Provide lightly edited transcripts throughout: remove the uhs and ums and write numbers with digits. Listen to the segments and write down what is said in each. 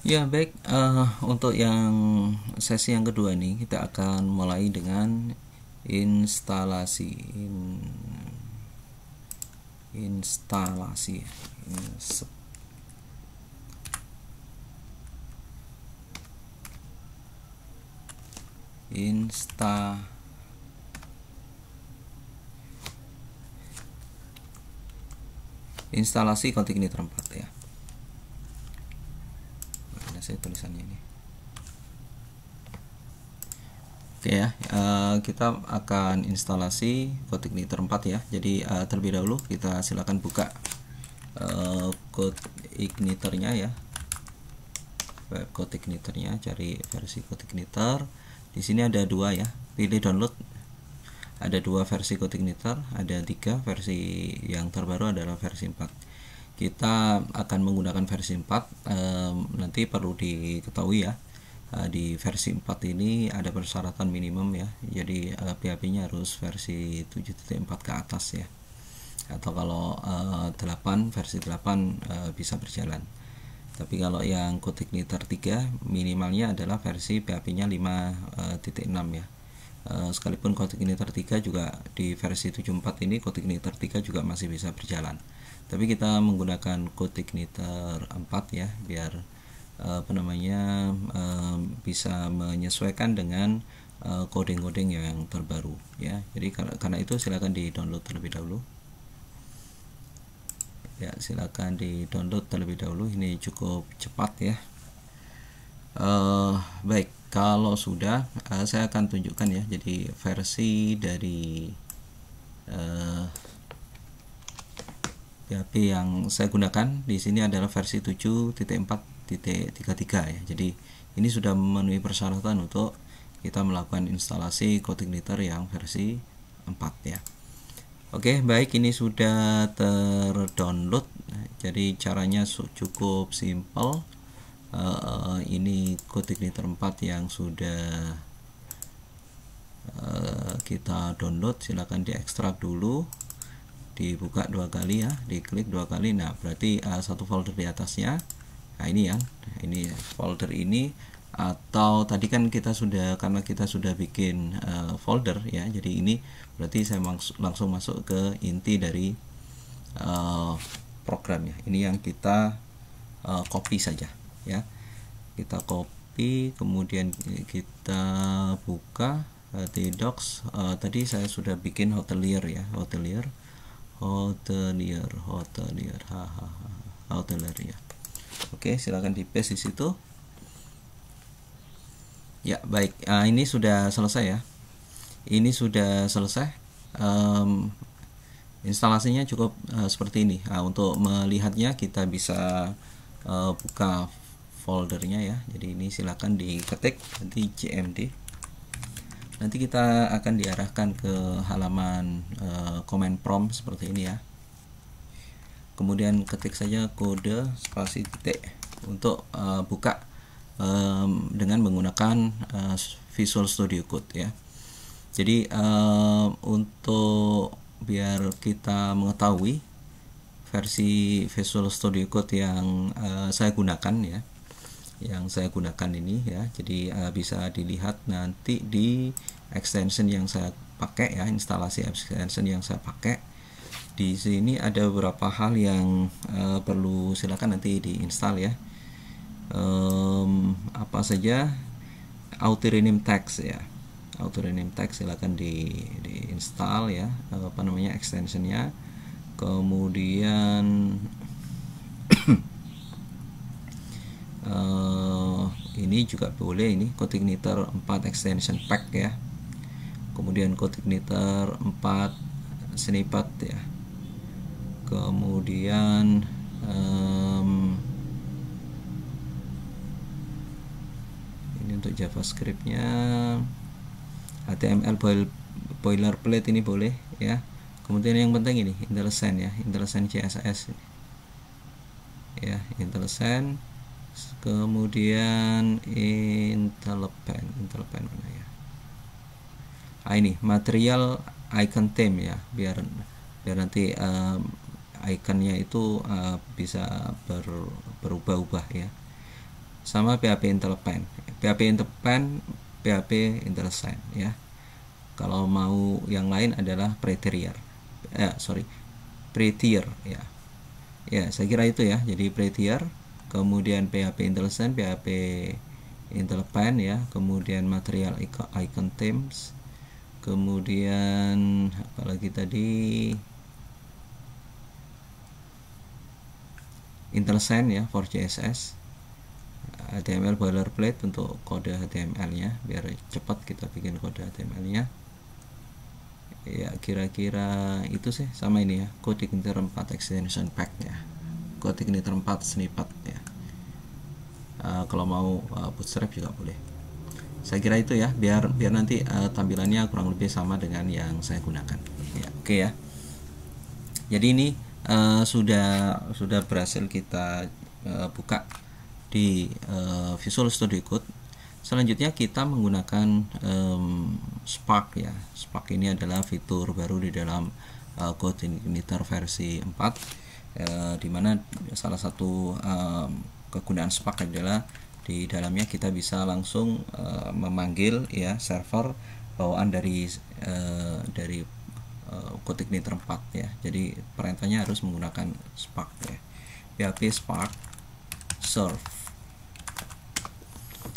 Ya, baik. Untuk yang sesi yang kedua ini kita akan mulai dengan instalasi. Instalasi. Instalasi Codeignitor 4 ya. Mana saya tulisannya ini? Oke ya, kita akan instalasi Codeignitor 4 ya. Jadi terlebih dahulu kita silakan buka Codeignitor-nya ya. Web Codeignitor-nya, cari versi Codeignitor. Di sini ada dua ya. Pilih download. Ada dua versi Codeignitor, ada 3. Versi yang terbaru adalah versi 4. Kita akan menggunakan versi 4. Nanti perlu diketahui ya, di versi 4 ini ada persyaratan minimum ya. Jadi PHP-nya harus versi 7.4 ke atas ya. Atau kalau 8, versi 8 bisa berjalan. Tapi kalau yang Codeignitor 3 minimalnya adalah versi PHP-nya 5.6 ya. Sekalipun Codeignitor 3 juga di versi 7.4 ini Codeignitor 3 juga masih bisa berjalan. Tapi kita menggunakan Codeignitor 4 ya, biar bisa menyesuaikan dengan coding-coding yang terbaru ya. Jadi karena itu silakan di-download terlebih dahulu. Ya, silakan di-download terlebih dahulu. Ini cukup cepat ya. Baik, kalau sudah saya akan tunjukkan ya. Jadi versi dari PHP yang saya gunakan di sini adalah versi 7.4.33 ya. Jadi ini sudah memenuhi persyaratan untuk kita melakukan instalasi Codeignitor yang versi 4 ya. Oke, baik, ini sudah terdownload. Jadi caranya cukup simple. Ini Codeignitor 4 yang sudah kita download. Silakan diekstrak dulu, dibuka 2 kali ya, diklik 2 kali. Nah, berarti satu folder di atasnya. Nah, ini ya, ini folder ini. Atau tadi kan kita sudah, karena kita sudah bikin folder ya, jadi ini berarti saya langsung masuk ke inti dari programnya. Ini yang kita copy saja ya. Kita copy, kemudian kita buka tdocs. Tadi saya sudah bikin hotelier ya, hotelier ya. Oke, silakan di paste di situ. Ya, baik. Ini sudah selesai ya. Ini sudah selesai. Instalasinya cukup seperti ini. Untuk melihatnya kita bisa buka foldernya ya. Jadi ini silakan diketik nanti cmd. Nanti kita akan diarahkan ke halaman command prompt seperti ini ya. Kemudian ketik saja kode spasi titik untuk buka dengan menggunakan Visual Studio Code ya. Jadi untuk biar kita mengetahui versi Visual Studio Code yang saya gunakan ya, yang saya gunakan ini ya. Jadi bisa dilihat nanti di extension yang saya pakai ya, instalasi extension yang saya pakai. Di sini ada beberapa hal yang perlu silakan nanti diinstal ya. Apa saja? Auto rename text ya. Auto rename text silakan diinstal ya, extensionnya. Kemudian ini juga boleh, ini Codeignitor 4 extension pack ya. Kemudian Codeignitor 4 snippet ya. Kemudian ini untuk JavaScript-nya, HTML boilerplate ini boleh ya. Kemudian yang penting ini IntelliSense ya, IntelliSense CSS ya, IntelliSense. Kemudian IntelliPen mana ya? Ini material icon theme ya, biar nanti ikonnya itu bisa berubah-ubah ya. sama PHP IntelliPen. PHP IntelliPen, PHP IntelliSign ya. Kalau mau yang lain adalah Prettier. Prettier ya. Ya, saya kira itu ya. Jadi Prettier, kemudian PHP IntelliSign, PHP IntelliPen ya, kemudian Material Icon Themes, kemudian apalagi tadi IntelliSign ya for CSS, HTML boilerplate untuk kode HTML-nya biar cepat kita bikin kode HTML-nya. Ya kira-kira itu sih, sama ini ya, CodeIgniter 4 extension pack ya, CodeIgniter 4 snippet ya. Kalau mau bootstrap juga boleh. Saya kira itu ya, biar nanti tampilannya kurang lebih sama dengan yang saya gunakan ya. Oke ya, jadi ini sudah berhasil kita buka di Visual Studio Code. Selanjutnya kita menggunakan Spark ya. Spark ini adalah fitur baru di dalam CodeIgniter versi 4, dimana salah satu kegunaan Spark adalah di dalamnya kita bisa langsung memanggil ya server bawaan dari CodeIgniter 4 ya. Jadi perintahnya harus menggunakan Spark ya. PHP Spark serve.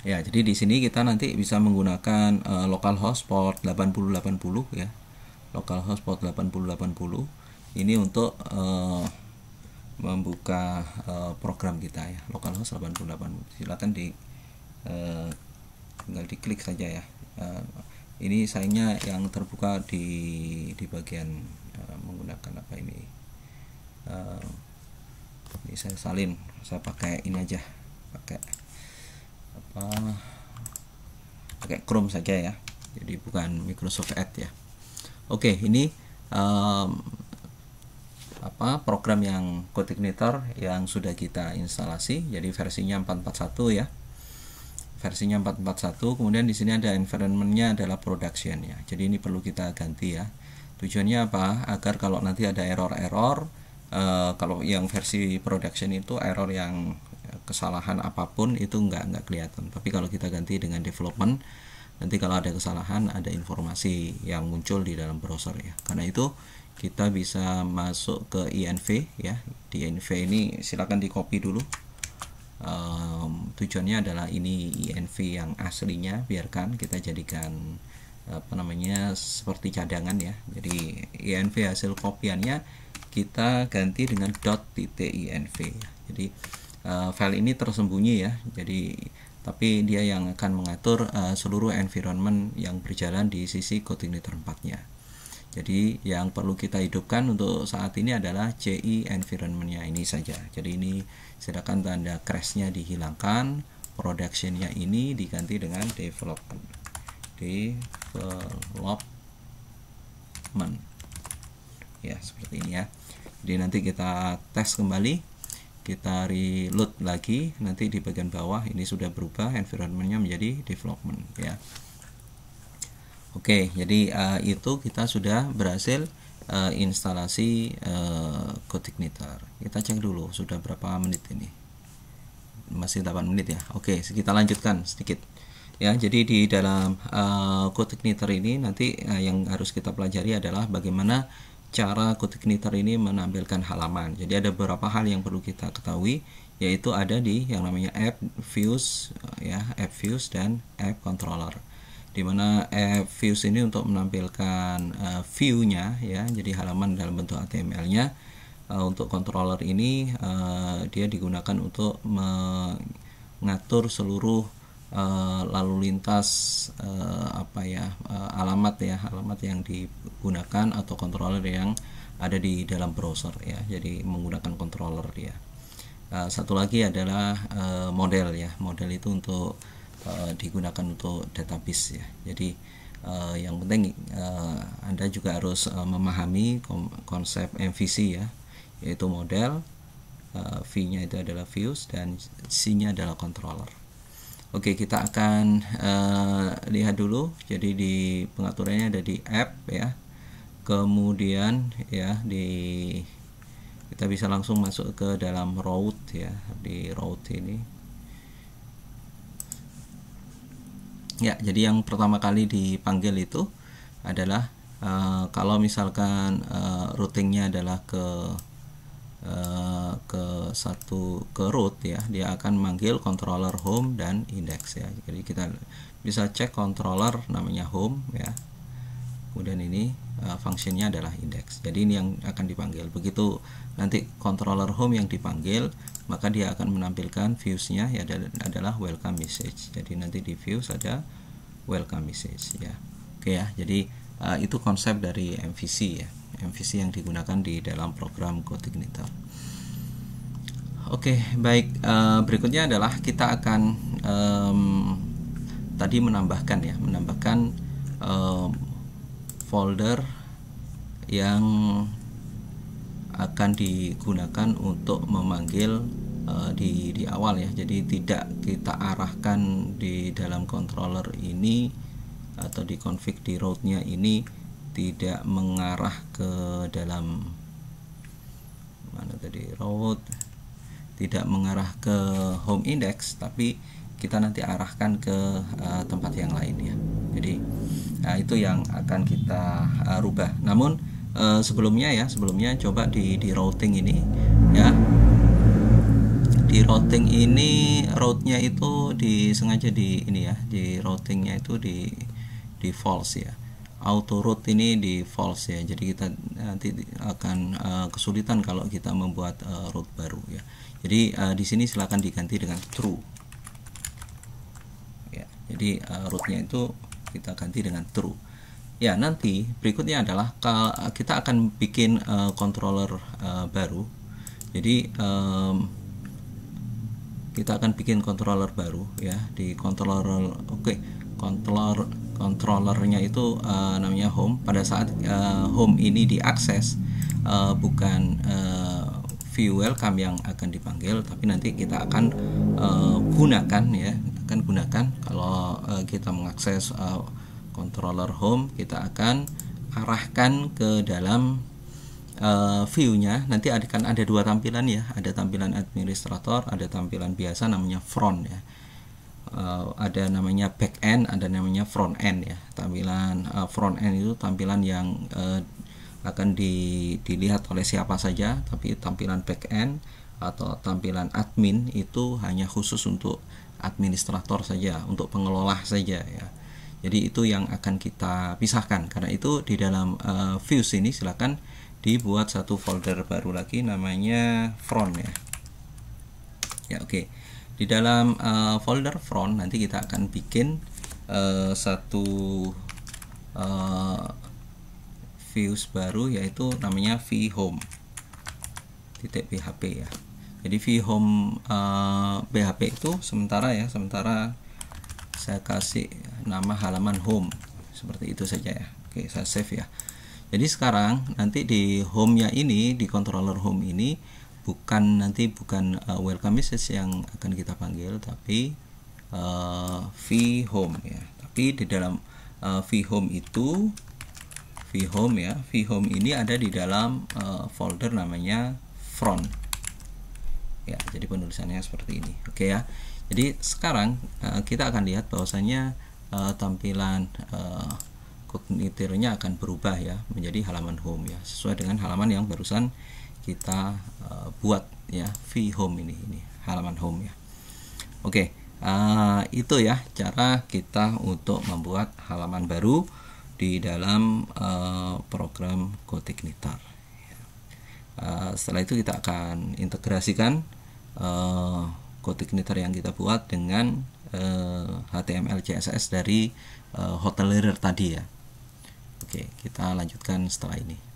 Ya, jadi di sini kita nanti bisa menggunakan localhost port 8080 ya. Localhost port 8080 ini untuk membuka program kita ya. Localhost 8080. Silakan tinggal diklik saja ya. Ini sayangnya yang terbuka di bagian menggunakan apa ini. Ini saya salin, saya pakai ini aja, pakai Chrome saja ya, jadi bukan Microsoft Edge ya. Oke, ini program yang CodeIgniter yang sudah kita instalasi, jadi versinya 441 ya, versinya 441. Kemudian di sini ada environmentnya adalah production ya, jadi ini perlu kita ganti ya. Tujuannya apa? Agar kalau nanti ada error-error, kalau yang versi production itu error yang kesalahan apapun itu nggak kelihatan. Tapi kalau kita ganti dengan development, nanti kalau ada kesalahan ada informasi yang muncul di dalam browser ya. Karena itu kita bisa masuk ke INV ya. Di INV ini silakan di copy dulu. Tujuannya adalah ini INV yang aslinya, biarkan kita jadikan seperti cadangan ya. Jadi INV hasil kopiannya kita ganti dengan .inv ya. Jadi file ini tersembunyi ya, jadi tapi dia yang akan mengatur seluruh environment yang berjalan di sisi CodeIgniter 4-nya. Jadi yang perlu kita hidupkan untuk saat ini adalah CI environment-nya ini saja. Jadi ini silakan tanda crash-nya dihilangkan, production-nya ini diganti dengan development ya, seperti ini ya. Jadi nanti kita tes kembali, kita reload lagi, nanti di bagian bawah ini sudah berubah environment-nya menjadi development ya. Oke, jadi itu kita sudah berhasil instalasi CodeIgniter. Kita cek dulu sudah berapa menit ini. Masih 8 menit ya. Oke, kita lanjutkan sedikit ya. Jadi di dalam CodeIgniter ini nanti yang harus kita pelajari adalah bagaimana cara CodeIgniter ini menampilkan halaman. Jadi ada beberapa hal yang perlu kita ketahui, yaitu ada di yang namanya app views ya, app views dan app controller. Dimana app views ini untuk menampilkan view-nya ya, jadi halaman dalam bentuk HTML-nya. Untuk controller ini dia digunakan untuk mengatur seluruh lalu lintas alamat yang digunakan atau controller yang ada di dalam browser ya. Jadi menggunakan controller dia. Satu lagi adalah model ya. Model itu untuk digunakan untuk database ya. Jadi yang penting Anda juga harus memahami konsep MVC ya, yaitu model, V-nya itu adalah views dan C-nya adalah controller. Oke, kita akan lihat dulu. Jadi di pengaturannya ada di app ya. Kemudian ya kita bisa langsung masuk ke dalam route ya. Di route ini Ya, jadi yang pertama kali dipanggil itu adalah kalau misalkan routingnya adalah ke root ya, dia akan manggil controller home dan index ya. Jadi kita bisa cek controller namanya home ya, kemudian ini fungsinya adalah index. Jadi ini yang akan dipanggil. Begitu nanti controller home yang dipanggil, maka dia akan menampilkan views-nya ya adalah welcome message. Jadi nanti di views ada welcome message ya. Oke ya, jadi itu konsep dari MVC ya, MVC yang digunakan di dalam program CodeIgniter. Oke, baik, berikutnya adalah kita akan tadi menambahkan folder yang akan digunakan untuk memanggil di awal ya. Jadi tidak kita arahkan di dalam controller ini atau di config di root-nya ini tidak mengarah ke dalam mana tadi root, tidak mengarah ke home index, tapi kita nanti arahkan ke tempat yang lain ya. Jadi itu yang akan kita rubah. Namun sebelumnya coba di routing ini ya. Di routing ini route-nya itu disengaja di ini ya, di routingnya itu di false ya. Auto route ini di false ya. Jadi kita nanti akan kesulitan kalau kita membuat route baru ya. Jadi di sini silakan diganti dengan true. Ya, jadi route-nya itu kita ganti dengan true. Ya, nanti berikutnya adalah kita akan bikin controller baru. Jadi kita akan bikin controller baru ya. Di controller controllernya itu namanya home. Pada saat home ini diakses, bukan view welcome yang akan dipanggil, tapi nanti kita akan gunakan kalau kita mengakses controller home, kita akan arahkan ke dalam view-nya. Nanti akan ada dua tampilan ya, ada tampilan administrator, ada tampilan biasa namanya front ya, ada namanya back end, ada namanya front end ya. Tampilan front end itu tampilan yang akan dilihat oleh siapa saja, tapi tampilan back end atau tampilan admin itu hanya khusus untuk administrator saja, untuk pengelola saja ya. Jadi itu yang akan kita pisahkan. Karena itu di dalam views ini silakan dibuat satu folder baru lagi namanya front ya. Ya oke. Di dalam folder front nanti kita akan bikin satu views baru, yaitu namanya vhome.php ya. Jadi vhome php itu sementara saya kasih nama halaman home seperti itu saja ya. Oke, saya save ya. Jadi sekarang nanti di home-nya ini, di controller home ini bukan welcome message yang akan kita panggil, tapi vhome ya. Tapi di dalam vhome itu vhome ini ada di dalam folder namanya front ya. Jadi penulisannya seperti ini. Oke ya. Jadi sekarang kita akan lihat bahwasanya tampilan CodeIgniter-nya akan berubah ya menjadi halaman home ya, sesuai dengan halaman yang barusan kita buat ya, vhome ini halaman home ya. Oke, itu ya cara kita untuk membuat halaman baru di dalam program CodeIgniter. Setelah itu kita akan integrasikan CodeIgniter yang kita buat dengan HTML CSS dari Hotelier tadi ya. Oke, kita lanjutkan setelah ini.